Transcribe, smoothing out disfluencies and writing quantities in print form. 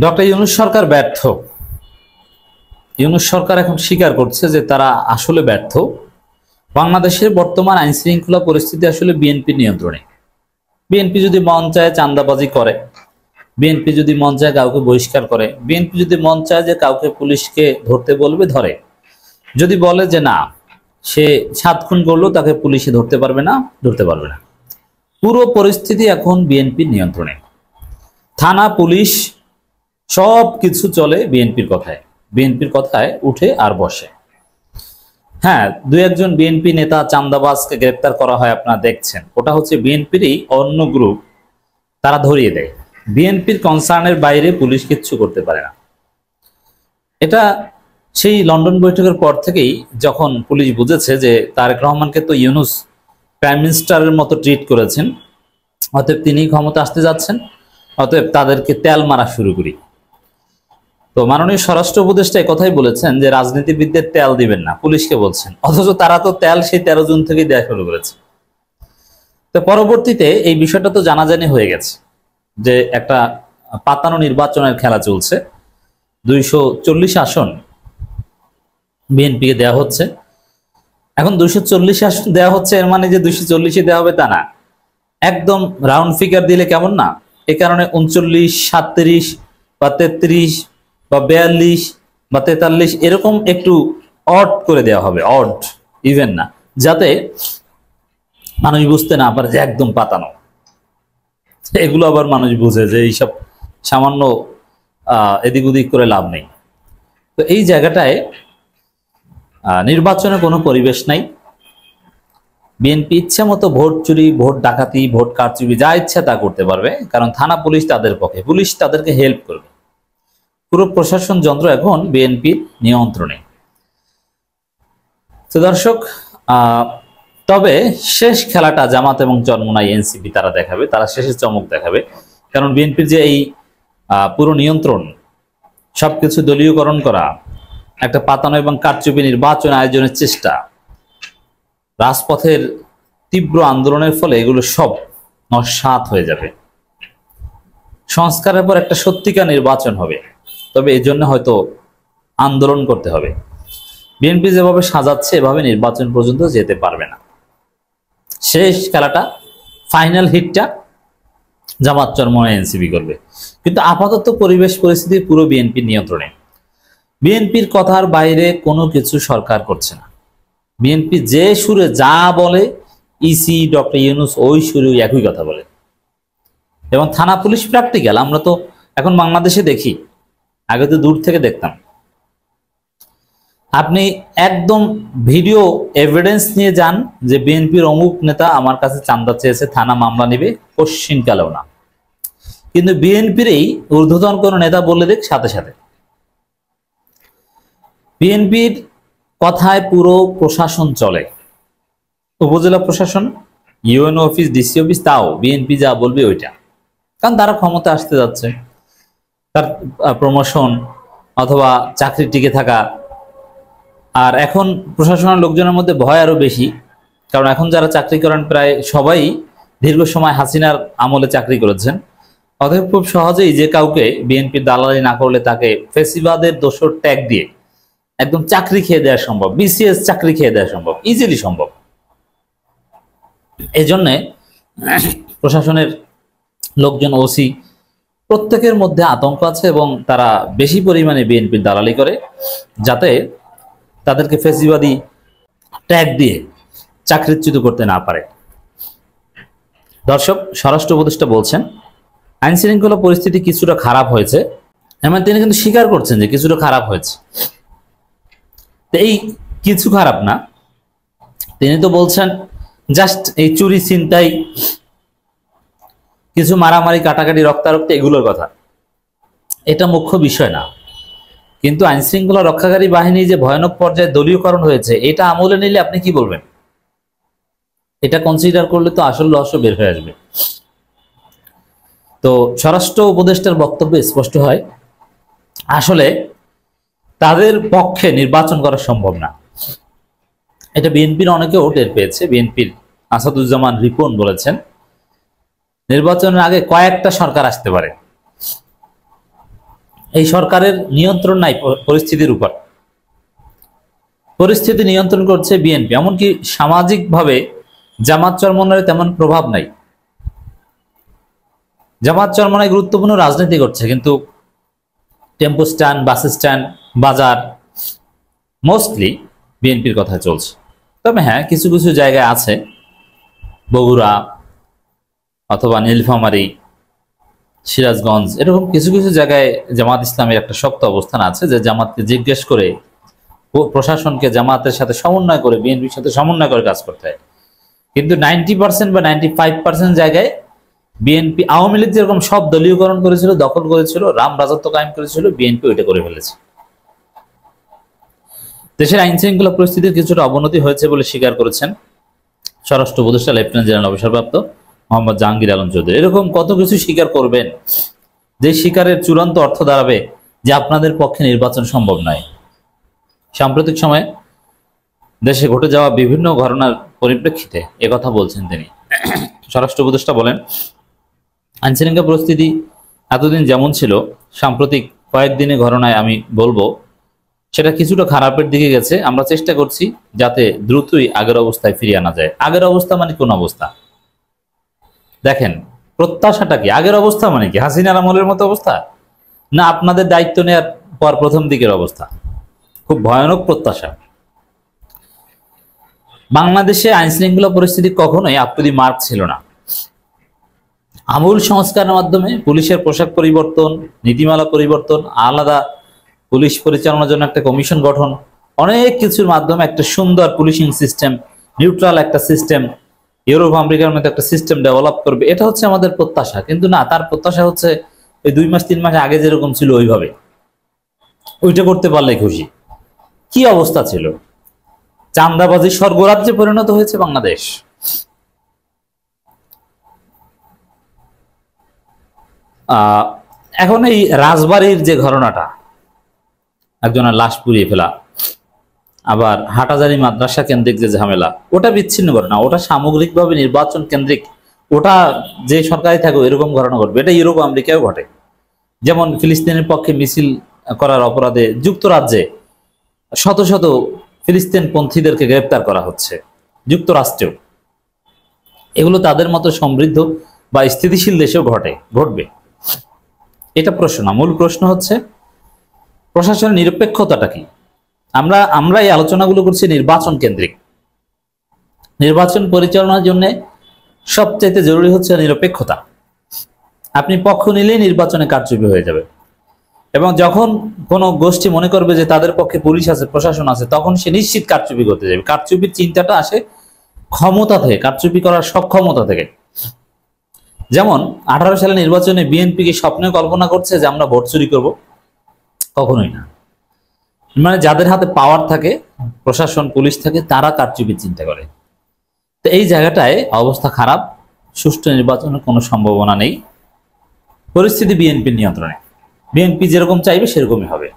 Doctor Yunus সরকার ব্যর্থ। ইউনূস সরকার এখন স্বীকার করছে যে তারা আসলে ব্যর্থ। বাংলাদেশের বর্তমান আইন শৃঙ্খলা পরিস্থিতি আসলে বিএনপি নিয়ন্ত্রণে। বিএনপি যদি মন চায় চাঁদাবাজি করে, বিএনপি যদি মন চায় কাউকে বহিষ্কার করে, বিএনপি যদি মন চায় যে কাউকে পুলিশকে ধরতে বলবে ধরে, যদি বলে যে না সে 7 খুন করলো তাকে পুলিশে ধরতে পারবে না, ধরতে পারবে না। পুরো পরিস্থিতি এখন বিএনপির নিয়ন্ত্রণে। থানা পুলিশ সব কিছু চলে বিএনপির কথায় উঠে আর বসে। হ্যাঁ, দুই একজন বিএনপি নেতা চাঁদাবাজকে গ্রেপ্তার করা হয়, আপনারা দেখছেন। ওটা হচ্ছে বিএনপিরই অন্য গ্রুপ, তারা ধরিয়ে দেয়। বিএনপির কনসার্নের বাইরে পুলিশ কিচ্ছু করতে পারে না। এটা সেই লন্ডন বৈঠকের পর থেকেই যখন পুলিশ বুঝেছে যে তারেক রহমানকে তো ইউনূস প্রাইম মিনিস্টারের মতো ট্রিট করেছেন, অতএব তিনি ক্ষমতা আসতে যাচ্ছেন, অতএব তাদেরকে তেল মারা শুরু করি। তো মাননীয় স্বরাষ্ট্র উপদেষ্টা কথাই বলেছেন যে রাজনীতিবিদদের তেল দিবেন না, পুলিশকে বলছেন, অথচ তারা তো তেল সেই 13 জুন থেকেই দেওয়া শুরু করেছে। তো পরবর্তীতে এই বিষয়টা তো জানাজানি হয়ে গেছে যে একটা পাতানো নির্বাচনের খেলা চলছে। 240 আসন বিএনপিকে দেওয়া হচ্ছে। এখন 240 আসন দেওয়া হচ্ছে, এর মানে যে 240-ই দেওয়া হবে তা না, একদম রাউন্ড ফিগার দিলে কেমন না। এ কারণে 39, 37 বা 33 বা 42 বা 43 এরকম একটু অড করে দেওয়া হবে, অড ইভেন না, যাতে মানুষ বুঝতে না পারে যে একদম পাতানো। এগুলো আবার মানুষ বুঝে যে এইসব সামান্য এদিক ওদিক করে লাভ নেই। তো এই জায়গাটায় নির্বাচনে কোনো পরিবেশ নাই। বিএনপি ইচ্ছা মতো ভোট চুরি, ভোট ডাকাতি, ভোট কারচুপি যা ইচ্ছা তা করতে পারবে, কারণ থানা পুলিশ তাদের পক্ষে, পুলিশ তাদেরকে হেল্প করবে। পুরো প্রশাসন যন্ত্র এখন বিএনপির নিয়ন্ত্রণে। তো দর্শক, তবে শেষ খেলাটা জামাত এবং চরমোনাই এনসিপি তারা দেখাবে, তারা শেষে চমক দেখাবে। কারণ বিএনপির যে এই পুরো নিয়ন্ত্রণ, সবকিছু দলীয়করণ করা, একটা পাতানো এবং কারচুপি নির্বাচন আয়োজনের চেষ্টা, রাজপথের তীব্র আন্দোলনের ফলে এগুলো সব নস্যাৎ হয়ে যাবে। সংস্কারের পর একটা সত্যিকার নির্বাচন হবে, তবে এই জন্য হয়তো আন্দোলন করতে হবে। বিএনপি যেভাবে সাজাচ্ছে এভাবে নির্বাচন পর্যন্ত যেতে পারবে না। শেষ খেলাটা, ফাইনাল হিটটা জামাত চরমোনাই এনসিপি করবে। কিন্তু আপাতত পরিবেশ পরিস্থিতি পুরো বিএনপির নিয়ন্ত্রণে। বিএনপির কথার বাইরে কোনো কিছু সরকার করছে না। বিএনপি যে সুরে যা বলে, ইসি ডক্টর ইউনূস ওই সুরে একই কথা বলে। এবং থানা পুলিশ প্র্যাকটিক্যাল, আমরা তো এখন বাংলাদেশে দেখি, আগে তো দূর থেকে দেখতাম। আপনি একদম ভিডিও এভিডেন্স নিয়ে যান যে বিএনপির অমুক নেতা আমার কাছে চাঁদা চেয়েছে, থানা মামলা নেবে, কোশ্চিনকালেও না। কিন্তু বিএনপির এই ঊর্ধ্বতন কোনো নেতা বলে দেখ, সাথে সাথে বিএনপির কথায় পুরো প্রশাসন চলে। উপজেলা প্রশাসন, ইউএনও অফিস, ডিসি অফিস, তাও বিএনপি যা বলবে ওইটা, কারণ তারা ক্ষমতা আসতে যাচ্ছে। তার প্রমোশন অথবা চাকরি টিকে থাকা। আর এখন প্রশাসনের লোকজনের মধ্যে ভয় আরো বেশি, কারণ এখন যারা চাকরি করেন প্রায় সবাই দীর্ঘ সময় হাসিনার আমলে চাকরি করেছেন। অতএব খুব সহজেই যে কাউকে বিএনপির দালালি না করলে তাকে ফেসিবাদের দোষর ট্যাগ দিয়ে একদম চাকরি খেয়ে দেওয়া সম্ভব, বিসিএস চাকরি খেয়ে দেওয়া সম্ভব, ইজিলি সম্ভব। এই জন্যে প্রশাসনের লোকজন, ওসি, প্রত্যেকের মধ্যে আতঙ্ক আছে এবং তারা বেশি পরিমাণে বিএনপির দালালি করে, যাতে তাদেরকে ফেসিবাদী ট্যাগ দিয়ে চাকরিচ্যুত করতে না পারে। দর্শক, স্বরাষ্ট্র উপদেষ্টা বলছেন আইন শৃঙ্খলা পরিস্থিতি কিছুটা খারাপ হয়েছে, এমন তিনি কিন্তু স্বীকার করছেন যে কিছুটা খারাপ হয়েছে। এই কিছু খারাপ না, তিনি তো বলছেন জাস্ট এই চুরি, ছিনতাই, কিছু মারামারি, কাটাকাটি, রক্তারক্তি, এগুলোর কথা। এটা মুখ্য বিষয় না। কিন্তু আইন শৃঙ্খলা রক্ষাকারী বাহিনী যে ভয়ানক পর্যায়ে দলীয়করণ হয়েছে, এটা আমলে নিলে আপনি কি বলবেন? এটা কনসিডার করলে তো আসল রহস্য বের হয়ে আসবে। তো স্বরাষ্ট্র উপদেষ্টার বক্তব্যে স্পষ্ট হয় আসলে তাদের পক্ষে নির্বাচন করা সম্ভব না। এটা বিএনপির অনেকেও টের পেয়েছে। বিএনপির আসাদুজ্জামান রিপন বলেছেন নির্বাচনের আগে কয়েকটা সরকার আসতে পারে, এই সরকারের নিয়ন্ত্রণ নাই পরিস্থিতির উপর। পরিস্থিতি নিয়ন্ত্রণ করছে বিএনপি। এমনকি সামাজিকভাবে জামাত চরমনায় তেমন প্রভাব নাই। জামাত চরমনায় গুরুত্বপূর্ণ রাজনীতি করছে, কিন্তু টেম্পো স্ট্যান্ড, বাস স্ট্যান্ড, বাজার মোস্টলি বিএনপির কথা চলছে। তবে হ্যাঁ, কিছু কিছু জায়গায় আছে, বগুড়া অথবা নীলফামারী, সিরাজগঞ্জ, এরকম কিছু কিছু জায়গায় জামাত ইসলামের একটা শক্ত অবস্থান আছে, যে জামাতকে জিজ্ঞেস করে, প্রশাসনকে জামাতের সাথে সমন্বয় করে, বিএনপির সাথে সমন্বয় করে কাজ করতে হয়। কিন্তু 90% বা 95% জায়গায় বিএনপি, আওয়ামী লীগ যেরকম সব দলীয়করণ করেছিল, দখল করেছিল, রাম রাজত্ব কায়েম করেছিল, বিএনপি ওইটা করে ফেলেছে। দেশের আইন শৃঙ্খলা পরিস্থিতির কিছুটা অবনতি হয়েছে বলে স্বীকার করেছেন স্বরাষ্ট্র উপদেষ্টা লেফটেন্যান্ট জেনারেল অবসরপ্রাপ্ত মোহাম্মদ জাহাঙ্গীর আলম চৌধুরী। এরকম কত কিছু স্বীকার করবেন, যে স্বীকারের চূড়ান্ত অর্থ দাঁড়াবে যে আপনাদের পক্ষে নির্বাচন সম্ভব নয়। সাম্প্রতিক সময়ে দেশে ঘটে যাওয়া বিভিন্ন ঘটনার পরিপ্রেক্ষিতে একথা বলছেন তিনি। স্বরাষ্ট্র উপদেষ্টা বলেন, আইনশৃঙ্খলা পরিস্থিতি এতদিন যেমন ছিল, সাম্প্রতিক কয়েকদিনের ঘটনায় আমি বলবো সেটা কিছুটা খারাপের দিকে গেছে। আমরা চেষ্টা করছি যাতে দ্রুতই আগের অবস্থায় ফিরিয়ে আনা যায়। আগের অবস্থা মানে কোন অবস্থা? দেখেন, প্রত্যাশাটা কি? আগের অবস্থা মানে কি হাসিনার আমলের মতো অবস্থা, না আপনাদের দায়িত্ব নেওয়ার পর প্রথম দিকের অবস্থা? খুব ভয়ানক প্রত্যাশা। বাংলাদেশে আইন শৃঙ্খলা পরিস্থিতি কখনোই আপদি মার্ক ছিল না। আমূল সংস্কারের মাধ্যমে পুলিশের পোশাক পরিবর্তন, নীতিমালা পরিবর্তন, আলাদা পুলিশ পরিচালনার জন্য একটা কমিশন গঠন, অনেক কিছুর মাধ্যমে একটা সুন্দর পুলিশিং সিস্টেম, নিউট্রাল একটা সিস্টেম, ইউরোপ আমেরিকার মধ্যে একটা সিস্টেম ডেভেলপ করবে, এটা হচ্ছে আমাদের প্রত্যাশা। কিন্তু না, তার প্রত্যাশা হচ্ছে ওই 2 মাস 3 মাস আগে যেরকম ছিল ওইভাবে, ওইটা করতে পারলে খুশি। কি অবস্থা ছিল? চাঁদাবাজি স্বর্গরাজ্যে পরিণত হয়েছে বাংলাদেশ। এখন এই রাজবাড়ির যে ঘটনাটা, একজনের লাশ পুড়িয়ে ফেলা, আবার হাটাজারি মাদ্রাসা কেন্দ্রিক যে ঝামেলা, ওটা বিচ্ছিন্ন ঘটনা, ওটা সামগ্রিকভাবে নির্বাচন কেন্দ্রিক, ওটা যে সরকারি থাকুক এরকম ঘটনা ঘটবে। এটা ইউরোপ আমেরিকায় ঘটে। যেমন ফিলিস্তিনের পক্ষে মিছিল করার অপরাধে যুক্তরাজ্যে শত শত ফিলিস্তিন পন্থীদেরকে গ্রেপ্তার করা হচ্ছে, যুক্তরাষ্ট্রেও। এগুলো তাদের মতো সমৃদ্ধ বা স্থিতিশীল দেশেও ঘটবে। এটা প্রশ্ন না। মূল প্রশ্ন হচ্ছে প্রশাসনের নিরপেক্ষতাটা কি? আমরা এই আলোচনাগুলো করছি নির্বাচন কেন্দ্রিক। নির্বাচন পরিচালনার জন্য সবচাইতে জরুরি হচ্ছে নিরপেক্ষতা। আপনি পক্ষ নিলেই নির্বাচনে কারচুপি হয়ে যাবে। এবং যখন কোনো গোষ্ঠী মনে করবে যে তাদের পক্ষে পুলিশ আছে, প্রশাসন আছে, তখন সে নিশ্চিত কারচুপি করতে যাবে। কারচুপির চিন্তাটা আসে ক্ষমতা থেকে, কারচুপি করার সক্ষমতা থেকে। যেমন 18 সালে নির্বাচনে বিএনপি কি স্বপ্নে কল্পনা করছে যে আমরা ভোট চুরি করব? কখনোই না। মানে যাদের হাতে পাওয়ার থাকে, প্রশাসন, পুলিশ থাকে, তারা কারচুপির চিন্তা করে। তো এই জায়গাটায় অবস্থা খারাপ। সুষ্ঠু নির্বাচনের কোনো সম্ভাবনা নেই। পরিস্থিতি বিএনপির নিয়ন্ত্রণে। বিএনপি যেরকম চাইবে সেরকমই হবে।